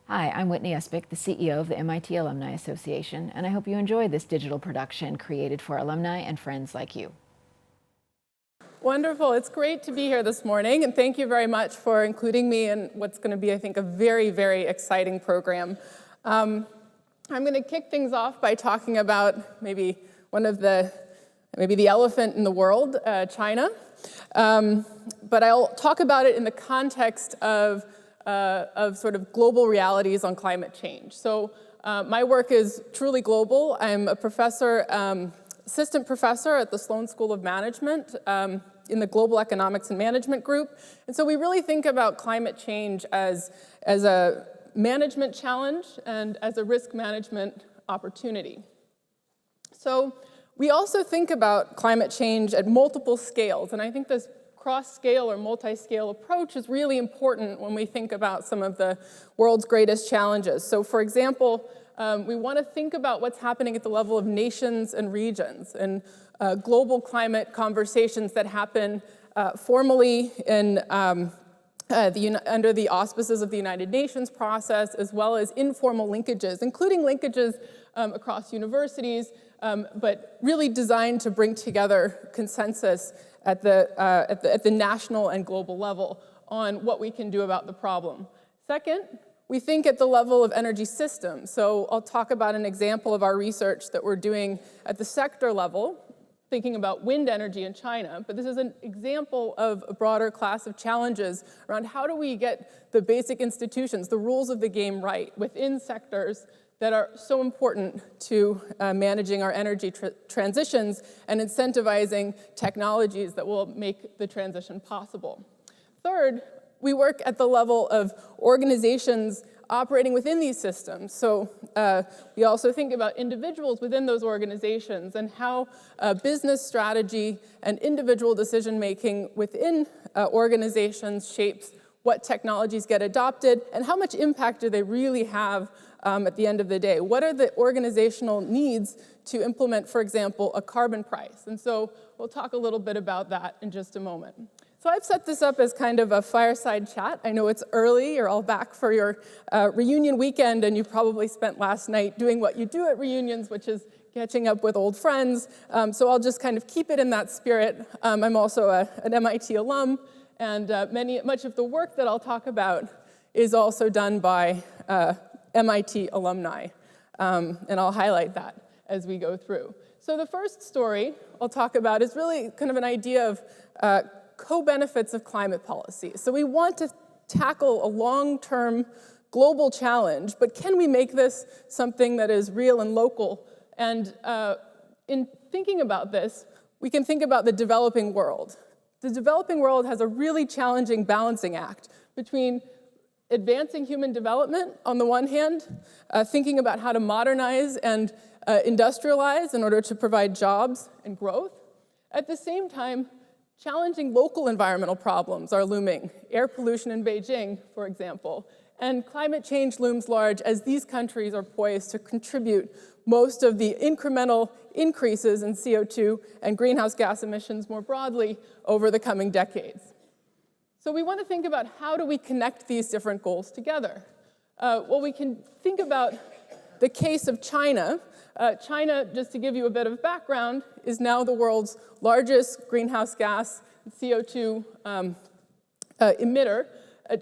Hi, I'm Whitney Espich, the CEO of the MIT Alumni Association, and I hope you enjoy this digital production created for alumni and friends like you. Wonderful. It's great to be here this morning, and thank you very much for including me in what's going to be, I think, a very, very exciting program. I'm going to kick things off by talking about maybe the elephant in the world, China. But I'll talk about it in the context of sort of global realities on climate change. So my work is truly global. I'm a professor, assistant professor at the Sloan School of Management in the Global Economics and Management group. And so we really think about climate change as a management challenge and as a risk management opportunity. So we also think about climate change at multiple scales, and I think this cross-scale or multi-scale approach is really important when we think about some of the world's greatest challenges. So for example, we want to think about what's happening at the level of nations and regions and global climate conversations that happen formally in under the auspices of the United Nations process, as well as informal linkages, including linkages across universities, but really designed to bring together consensus at the national and global level on what we can do about the problem. Second, we think at the level of energy systems. So I'll talk about an example of our research that we're doing at the sector level, thinking about wind energy in China. But this is an example of a broader class of challenges around how do we get the basic institutions, the rules of the game right within sectors that are so important to managing our energy transitions and incentivizing technologies that will make the transition possible. Third, we work at the level of organizations operating within these systems. So we also think about individuals within those organizations and how business strategy and individual decision-making within organizations shapes what technologies get adopted and how much impact do they really have at the end of the day. What are the organizational needs to implement, for example, a carbon price? And so we'll talk a little bit about that in just a moment. So I've set this up as kind of a fireside chat. I know it's early, you're all back for your reunion weekend, and you probably spent last night doing what you do at reunions, which is catching up with old friends. So I'll just kind of keep it in that spirit. I'm also an MIT alum, and much of the work that I'll talk about is also done by MIT alumni, and I'll highlight that as we go through. So the first story I'll talk about is really kind of an idea of co-benefits of climate policy. So we want to tackle a long-term global challenge, but can we make this something that is real and local? And in thinking about this, we can think about the developing world. The developing world has a really challenging balancing act between advancing human development on the one hand, thinking about how to modernize and industrialize in order to provide jobs and growth. At the same time, challenging local environmental problems are looming. Air pollution in Beijing, for example, and climate change looms large as these countries are poised to contribute most of the incremental increases in CO2 and greenhouse gas emissions more broadly over the coming decades. So we want to think about how do we connect these different goals together. Well, we can think about the case of China. China, just to give you a bit of background, is now the world's largest greenhouse gas CO2 emitter.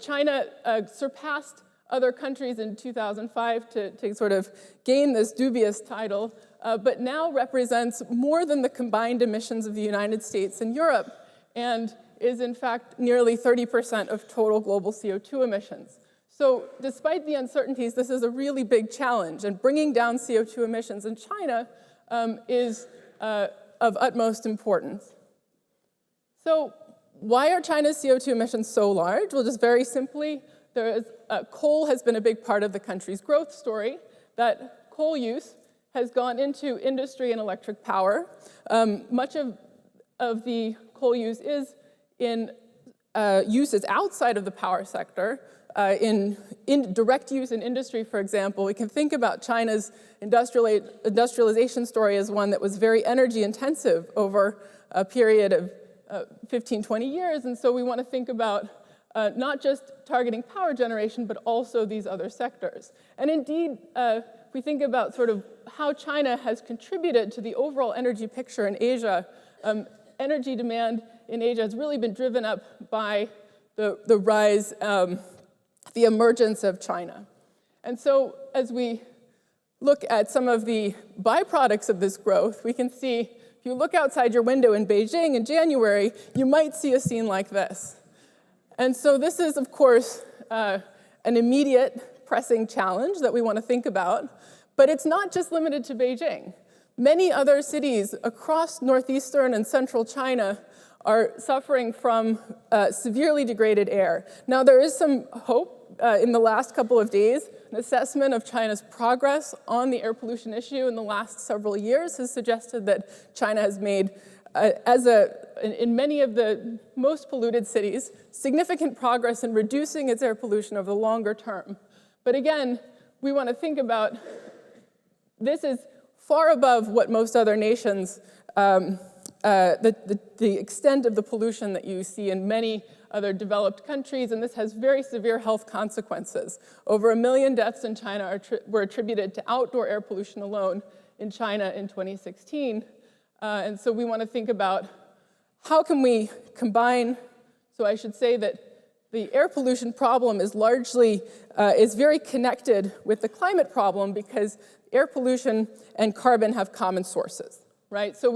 China surpassed other countries in 2005 to sort of gain this dubious title, but now represents more than the combined emissions of the United States and Europe, and is in fact nearly 30% of total global CO2 emissions. So despite the uncertainties, this is a really big challenge, and bringing down CO2 emissions in China is of utmost importance. So why are China's CO2 emissions so large? Well, just very simply, coal has been a big part of the country's growth story. That coal use has gone into industry and electric power. Much of the coal use is in uses outside of the power sector. In direct use in industry, for example, we can think about China's industrialization story as one that was very energy intensive over a period of 15, 20 years. And so we want to think about not just targeting power generation, but also these other sectors. And indeed, if we think about sort of how China has contributed to the overall energy picture in Asia, energy demand in Asia has really been driven up by the rise, the emergence of China. And so as we look at some of the byproducts of this growth, we can see, if you look outside your window in Beijing in January, you might see a scene like this. And so this is, of course, an immediate pressing challenge that we want to think about, but it's not just limited to Beijing. Many other cities across northeastern and central China are suffering from severely degraded air. Now, there is some hope. In the last couple of days, an assessment of China's progress on the air pollution issue in the last several years has suggested that China has made, in many of the most polluted cities, significant progress in reducing its air pollution over the longer term. But again, we want to think about this is far above what most other nations, the extent of the pollution that you see in many other developed countries, and this has very severe health consequences. Over 1 million deaths in China were attributed to outdoor air pollution alone in China in 2016. And so we want to think about how can we combine, so I should say that the air pollution problem is largely, is very connected with the climate problem because air pollution and carbon have common sources, right? So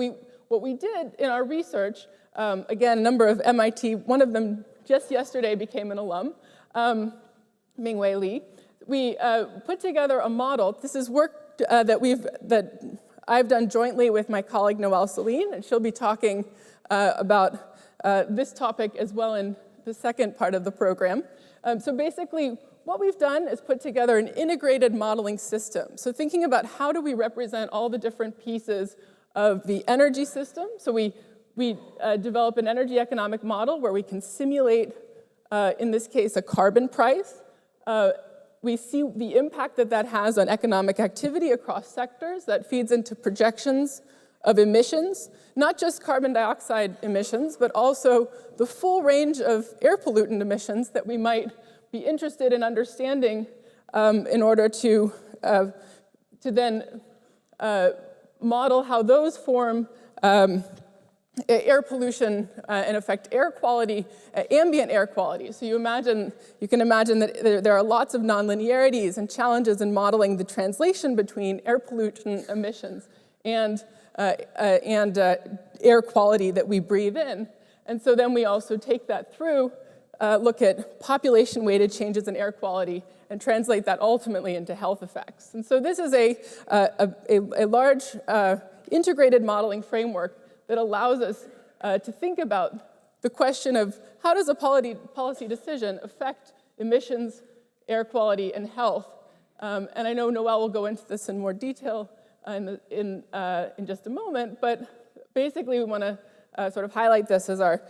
what we did in our research, again, a number of MIT, one of them just yesterday became an alum, Mingwei Li. We put together a model. This is work that I've done jointly with my colleague Noelle Celine, and she'll be talking about this topic as well in the second part of the program. So basically, what we've done is put together an integrated modeling system. So thinking about how do we represent all the different pieces of the energy system. So we develop an energy economic model where we can simulate, in this case, a carbon price. We see the impact that that has on economic activity across sectors. That feeds into projections of emissions, not just carbon dioxide emissions, but also the full range of air pollutant emissions that we might be interested in understanding in order to then model how those form air pollution and affect air quality, ambient air quality. So you can imagine that there are lots of nonlinearities and challenges in modeling the translation between air pollution emissions and air quality that we breathe in. And so then we also take that through, look at population-weighted changes in air quality and translate that ultimately into health effects. And so this is a large integrated modeling framework that allows us to think about the question of how does a policy decision affect emissions, air quality, and health. And I know Noelle will go into this in more detail in just a moment, but basically we want to sort of highlight this as our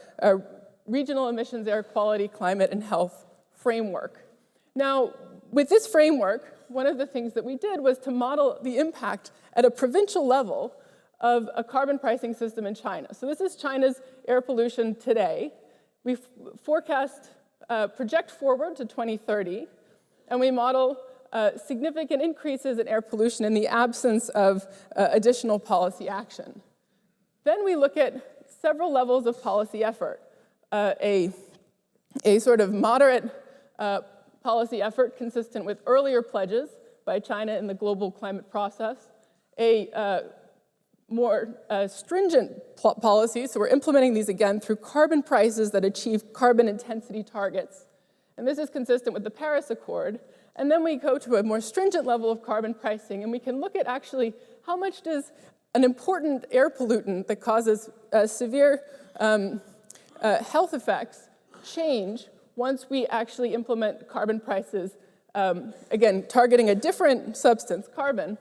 regional emissions, air quality, climate, and health framework. Now, with this framework, one of the things that we did was to model the impact at a provincial level of a carbon pricing system in China. So this is China's air pollution today. We project forward to 2030, and we model significant increases in air pollution in the absence of additional policy action. Then we look at several levels of policy effort. A sort of moderate policy effort consistent with earlier pledges by China in the global climate process, a more stringent policies, so we're implementing these again through carbon prices that achieve carbon intensity targets. And this is consistent with the Paris Accord. And then we go to a more stringent level of carbon pricing, and we can look at actually how much does an important air pollutant that causes severe health effects change once we actually implement carbon prices, again, targeting a different substance, carbon.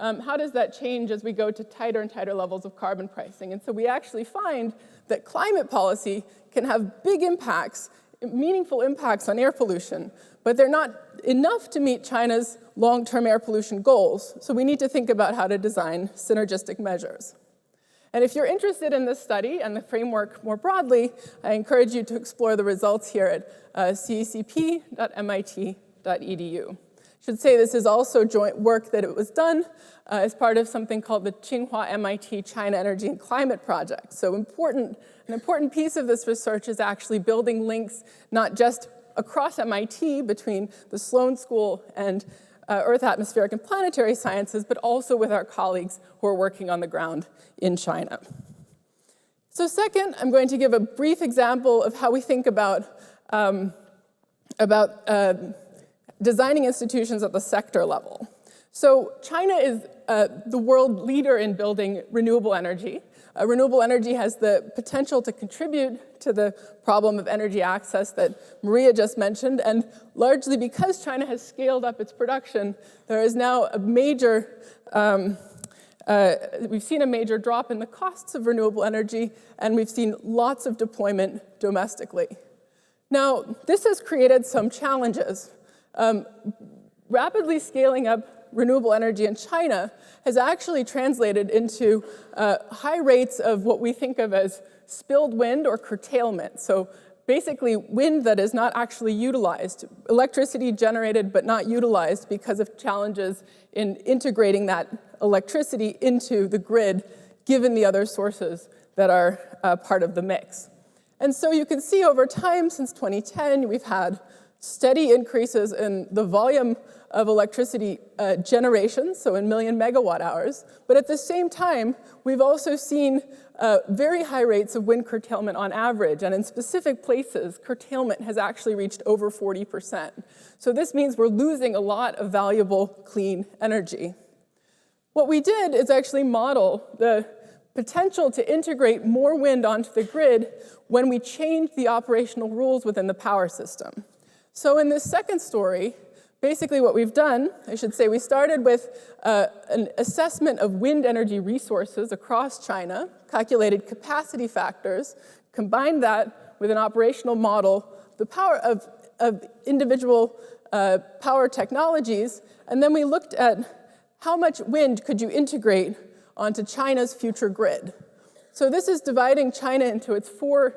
How does that change as we go to tighter and tighter levels of carbon pricing? And so we actually find that climate policy can have big impacts, meaningful impacts on air pollution, but they're not enough to meet China's long-term air pollution goals. So we need to think about how to design synergistic measures. And if you're interested in this study and the framework more broadly, I encourage you to explore the results here at cecp.mit.edu. I should say this is also joint work that it was done as part of something called the Tsinghua-MIT China Energy and Climate Project. So an important piece of this research is actually building links not just across MIT between the Sloan School and Earth, Atmospheric, and Planetary Sciences, but also with our colleagues who are working on the ground in China. So second, I'm going to give a brief example of how we think about designing institutions at the sector level. So China is the world leader in building renewable energy. Renewable energy has the potential to contribute to the problem of energy access that Maria just mentioned, and largely because China has scaled up its production, there is now a major, we've seen a major drop in the costs of renewable energy, and we've seen lots of deployment domestically. Now, this has created some challenges. Rapidly scaling up renewable energy in China has actually translated into high rates of what we think of as spilled wind or curtailment. So basically wind that is not actually utilized, electricity generated but not utilized because of challenges in integrating that electricity into the grid given the other sources that are part of the mix. And so you can see over time since 2010, we've had steady increases in the volume of electricity generation, so in million megawatt hours. But at the same time, we've also seen very high rates of wind curtailment on average. And in specific places, curtailment has actually reached over 40%. So this means we're losing a lot of valuable clean energy. What we did is actually model the potential to integrate more wind onto the grid when we changed the operational rules within the power system. So in this second story, basically what we've done, I should say, we started with an assessment of wind energy resources across China, calculated capacity factors, combined that with an operational model, the power of individual power technologies, and then we looked at how much wind could you integrate onto China's future grid. So this is dividing China into its four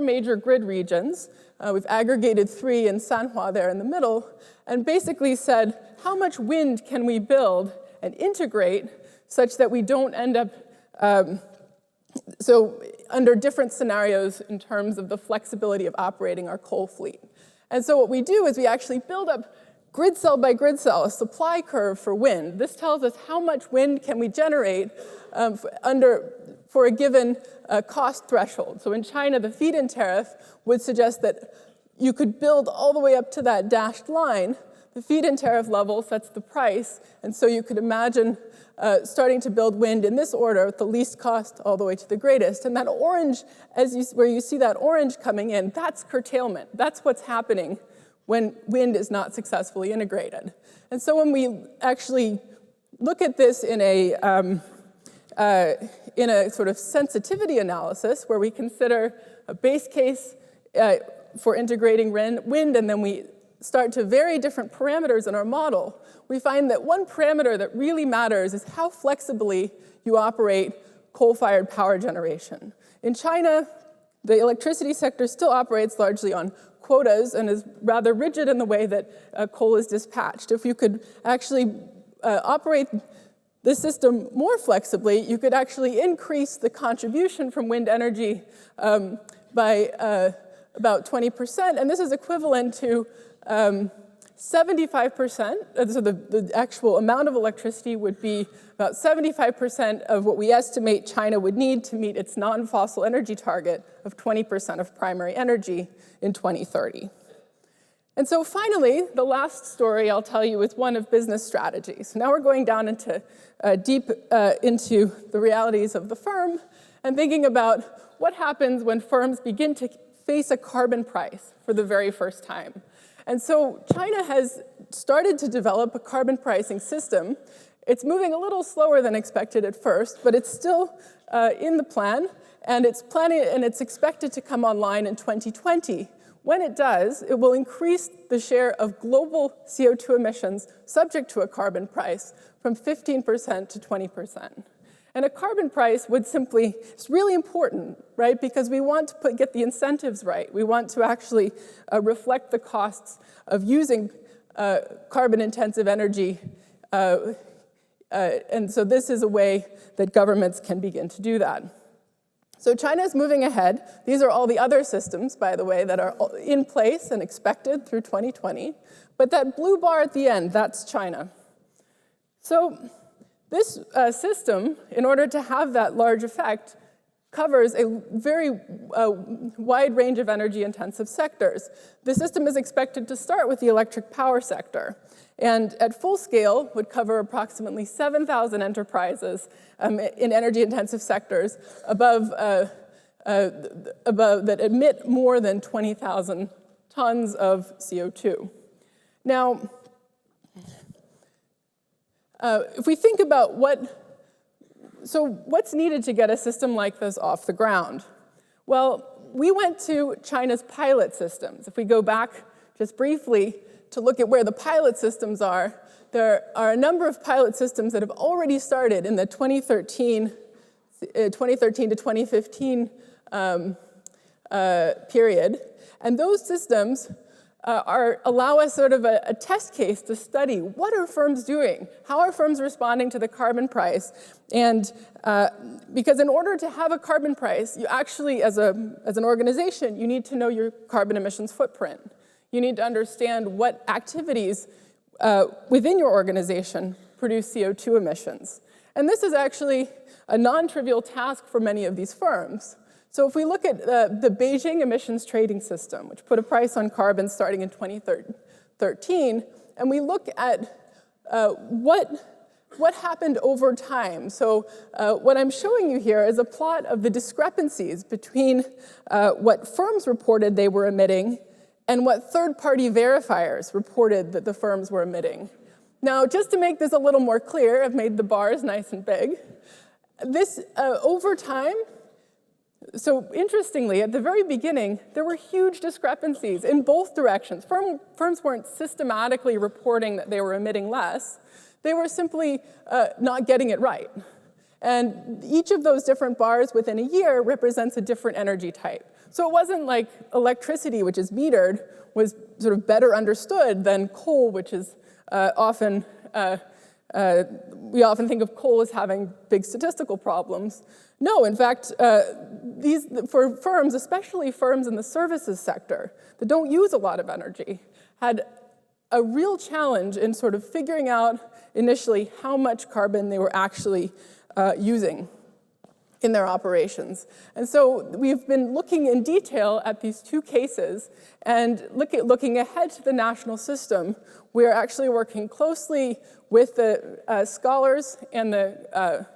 major grid regions. We've aggregated 3 in Sanhua there in the middle, and basically said, how much wind can we build and integrate such that we don't end up under different scenarios in terms of the flexibility of operating our coal fleet. And so what we do is we actually build up grid cell by grid cell, a supply curve for wind. This tells us how much wind can we generate for a given cost threshold. So in China, the feed-in tariff would suggest that you could build all the way up to that dashed line. The feed-in tariff level sets the price, and so you could imagine starting to build wind in this order, at the least cost all the way to the greatest. And that orange, where you see that orange coming in, that's curtailment. That's what's happening when wind is not successfully integrated. And so when we actually look at this in a sort of sensitivity analysis, where we consider a base case for integrating wind, and then we start to vary different parameters in our model, we find that one parameter that really matters is how flexibly you operate coal-fired power generation. In China, the electricity sector still operates largely on quotas and is rather rigid in the way that coal is dispatched. If you could actually operate the system more flexibly, you could actually increase the contribution from wind energy by about 20%, and this is equivalent to 75%, so the actual amount of electricity would be about 75% of what we estimate China would need to meet its non-fossil energy target of 20% of primary energy in 2030. And so finally, the last story I'll tell you is one of business strategy. So now we're going down into deep into the realities of the firm and thinking about what happens when firms begin to face a carbon price for the very first time. And so China has started to develop a carbon pricing system. It's moving a little slower than expected at first, but it's still in the plan, and it's expected to come online in 2020. When it does, it will increase the share of global CO2 emissions subject to a carbon price from 15% to 20%. And a carbon price would simply, it's really important, right? Because we want to get the incentives right. We want to actually reflect the costs of using carbon-intensive energy. And so this is a way that governments can begin to do that. So China is moving ahead. These are all the other systems, by the way, that are in place and expected through 2020. But that blue bar at the end, that's China. So this system, in order to have that large effect, covers a very wide range of energy-intensive sectors. The system is expected to start with the electric power sector, and at full scale would cover approximately 7,000 enterprises in energy-intensive sectors that emit more than 20,000 tons of CO2. Now, if we think about what's needed to get a system like this off the ground? Well, we went to China's pilot systems. If we go back just briefly to look at where the pilot systems are, there are a number of pilot systems that have already started in the 2013 to 2015 period. And those systems allow us sort of a test case to study what are firms doing? How are firms responding to the carbon price? And because in order to have a carbon price, you actually, as an organization, you need to know your carbon emissions footprint. You need to understand what activities within your organization produce CO2 emissions. And this is actually a non-trivial task for many of these firms. So if we look at the Beijing emissions trading system, which put a price on carbon starting in 2013, and we look at what happened over time. So what I'm showing you here is a plot of the discrepancies between what firms reported they were emitting and what third-party verifiers reported that the firms were emitting. Now, just to make this a little more clear, I've made the bars nice and big. This, over time, so interestingly, at the very beginning, there were huge discrepancies in both directions. Firms weren't systematically reporting that they were emitting less. They were simply not getting it right. And each of those different bars within a year represents a different energy type. So it wasn't like electricity, which is metered, was sort of better understood than coal, which is often, we often think of coal as having big statistical problems. No, in fact, for firms, especially firms in the services sector that don't use a lot of energy, had a real challenge in sort of figuring out initially how much carbon they were actually using in their operations. And so we've been looking in detail at these two cases and looking ahead to the national system. We're actually working closely with the scholars and the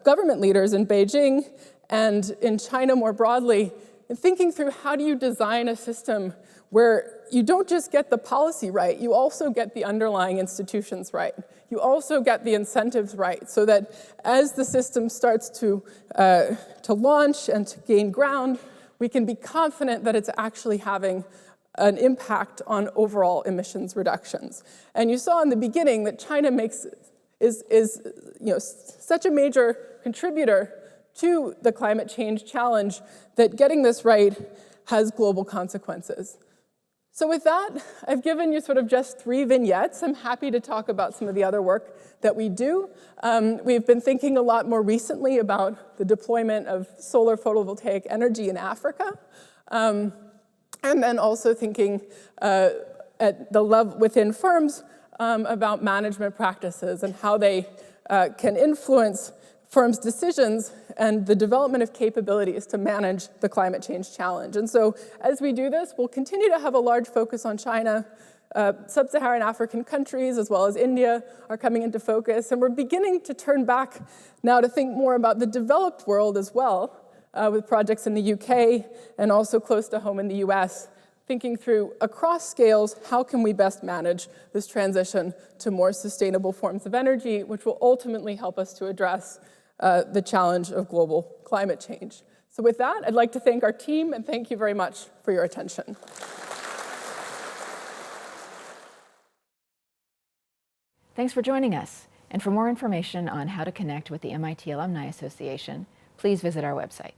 government leaders in Beijing and in China more broadly, and thinking through how do you design a system where you don't just get the policy right, you also get the underlying institutions right. You also get the incentives right, so that as the system starts to launch and to gain ground, we can be confident that it's actually having an impact on overall emissions reductions. And you saw in the beginning that China is such a major contributor to the climate change challenge that getting this right has global consequences. So with that, I've given you sort of just 3 vignettes. I'm happy to talk about some of the other work that we do. We've been thinking a lot more recently about the deployment of solar photovoltaic energy in Africa, and then also thinking at the level within firms about management practices and how they can influence firms' decisions and the development of capabilities to manage the climate change challenge. And so as we do this, we'll continue to have a large focus on China. Sub-Saharan African countries, as well as India, are coming into focus. And we're beginning to turn back now to think more about the developed world as well, with projects in the UK and also close to home in the US, thinking through across scales, how can we best manage this transition to more sustainable forms of energy, which will ultimately help us to address the challenge of global climate change. So with that, I'd like to thank our team, and thank you very much for your attention. Thanks for joining us. And for more information on how to connect with the MIT Alumni Association, please visit our website.